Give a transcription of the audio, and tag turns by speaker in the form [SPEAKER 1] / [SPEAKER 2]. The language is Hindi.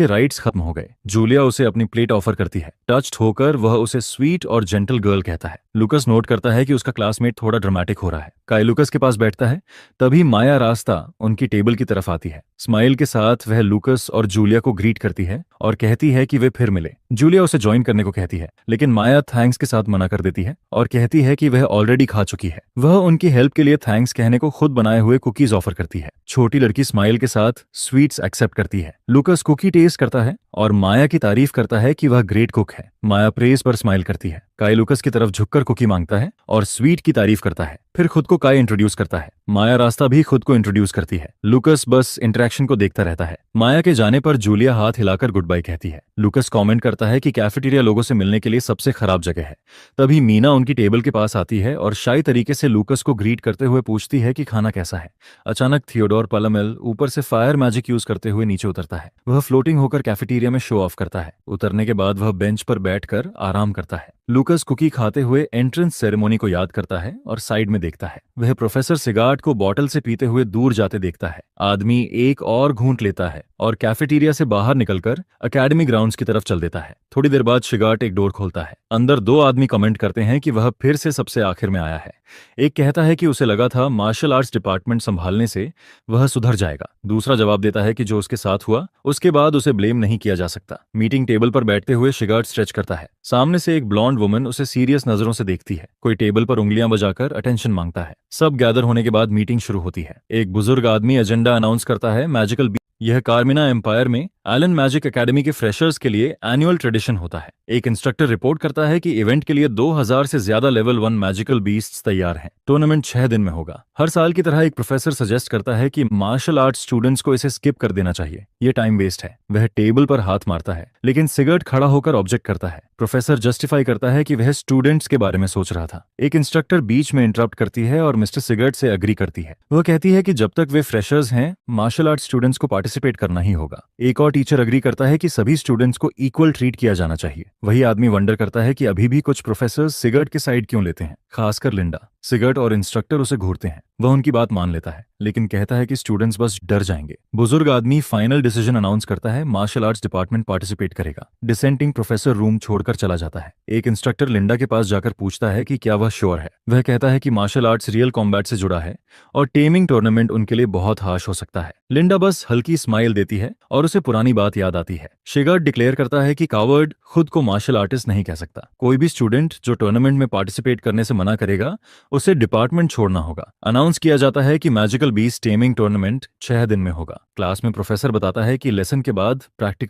[SPEAKER 1] उसके राइट्स खत्म हो गए। जूलिया उसे अपनी प्लेट ऑफर करती है। टच्ड होकर वह उसे स्वीट और जेंटल गर्ल कहता है। लुकस नोट करता है कि उसका क्लासमेट थोड़ा ड्रामेटिक हो रहा है। काई लुकस के पास बैठता है। तभी माया रास्ता उनकी टेबल की तरफ आती है। स्माइल के साथ वह लुकस और जूलिया को ग्रीट करती है और कहती है कि वे फिर मिले। जूलिया उसे ज्वाइन करने को कहती है, लेकिन माया थैंक्स के साथ मना कर देती है और कहती है कि वह ऑलरेडी खा चुकी है। वह उनकी हेल्प के लिए थैंक्स कहने को खुद बनाए हुए कुकीज ऑफर करती है। छोटी लड़की स्माइल के साथ स्वीट्स एक्सेप्ट करती है। लुकस कुकी टेस्ट करता है और माया की तारीफ करता है कि वह ग्रेट कुक है। माया प्रेज पर स्माइल करती है। काई लुकस की तरफ झुककर कुकी मांगता है और स्वीट की तारीफ करता है। फिर खुद को काई इंट्रोड्यूस करता है। माया रास्ता भी खुद को इंट्रोड्यूस करती है। लुकस बस इंटरेक्शन को देखता रहता है। माया के जाने पर जूलिया हाथ हिलाकर गुड बाय कहती है। लुकस कमेंट करता है कि कैफेटेरिया लोगों से मिलने के लिए सबसे खराब जगह है। तभी मीना उनकी टेबल के पास आती है और शाई तरीके से लुकस को ग्रीट करते हुए पूछती है कि खाना कैसा है। अचानक थियोडोर पालामेल ऊपर से फायर मैजिक यूज करते हुए नीचे उतरता है। वह फ्लोटिंग होकर कैफेटेरिया में शो ऑफ करता है। उतरने के बाद वह बेंच पर बैठकर आराम करता है। लुकस कुकी खाते हुए एंट्रेंस सेरेमनी को याद करता है और साइड में देखता है। वह प्रोफेसर सिगार्ड को बॉटल से पीते हुए दूर जाते देखता है। आदमी एक और घूंट लेता है और कैफेटेरिया से बाहर निकलकर एकेडमी ग्राउंड्स की तरफ चल देता है। थोड़ी देर बाद सिगार्ड एक डोर खोलता है। अंदर दो आदमी कमेंट करते हैं कि वह फिर से सबसे आखिर में आया है। एक कहता है कि उसे लगा था मार्शल आर्ट्स डिपार्टमेंट संभालने से वह सुधर जाएगा। दूसरा जवाब देता है कि जो उसके साथ हुआ उसके बाद उसे ब्लेम नहीं किया जा सकता। मीटिंग टेबल पर बैठते हुए सिगार्ड स्ट्रेच करता है। सामने से एक ब्लॉन्ड वुमन उसे सीरियस नजरों से देखती है। कोई टेबल पर उंगलियां बजाकर अटेंशन मांगता है। सब गैदर होने के बाद मीटिंग शुरू होती है। एक बुजुर्ग आदमी एजेंडा अनाउंस करता है। मैजिकल यह कार्मिना एम्पायर में एलन मैजिक एकेडमी के फ्रेशर्स के लिए एनुअल ट्रेडिशन होता है। एक इंस्ट्रक्टर रिपोर्ट करता है कि इवेंट के लिए 2000 से ज्यादा लेवल 1 मैजिकल बीस्ट्स तैयार हैं। टूर्नामेंट 6 दिन में होगा। हर साल की तरह एक प्रोफेसर सजेस्ट करता है कि मार्शल आर्ट्स स्टूडेंट्स को इसे स्किप कर देना चाहिए, ये टाइम वेस्ट है। वह टेबल पर हाथ मारता है, लेकिन सिगर्ट खड़ा होकर ऑब्जेक्ट करता है। प्रोफेसर जस्टिफाई करता है कि वह स्टूडेंट्स के बारे में सोच रहा था। एक इंस्ट्रक्टर बीच में इंटरप्ट करती है और मिस्टर सिगर्ट से अग्री करती है। वह कहती है कि जब तक वे फ्रेशर्स हैं, मार्शल आर्ट्स स्टूडेंट्स को पार्टिसिपेट करना ही होगा। एक और टीचर अग्री करता है कि सभी स्टूडेंट्स को इक्वल ट्रीट किया जाना चाहिए। वही आदमी वंडर करता है कि अभी भी कुछ प्रोफेसर्स सिगर्ट के साइड क्यों लेते हैं, खासकर लिंडा। सिगर्ट और इंस्ट्रक्टर उसे घूरते हैं। वह उनकी बात मान लेता है, लेकिन कहता है कि स्टूडेंट्स बस डर जाएंगे। बुजुर्ग आदमी फाइनल डिसीजन अनाउंस करता है। मार्शल आर्ट्स डिपार्टमेंट पार्टिसिपेट करेगा। डिसेंटिंग प्रोफेसर रूम छोड़कर चला जाता है। एक इंस्ट्रक्टर लिंडा के पास जाकर पूछता है कि क्या वह श्योर है। वह कहता है कि मार्शल आर्ट्स रियल कॉम्बैट से जुड़ा है और टेमिंग टूर्नामेंट उनके लिए बहुत हार्श हो सकता है। लिंडा बस हल्की स्माइल देती है और उसे पुरानी बात याद आती है। शिगार्ड डिक्लेयर करता है कि कावर्ड खुद को मार्शल आर्टिस्ट नहीं कह सकता। कोई भी स्टूडेंट जो टूर्नामेंट में पार्टिसिपेट करने से मना करेगा उसे डिपार्टमेंट छोड़ना होगा। अनाउंस किया जाता है कि मैजिकल बीस्ट टेमिंग टूर्नामेंट 6 दिन में होगा। क्लास में प्रोफेसर बताता है कि लेसन के बाद प्रैक्टिकल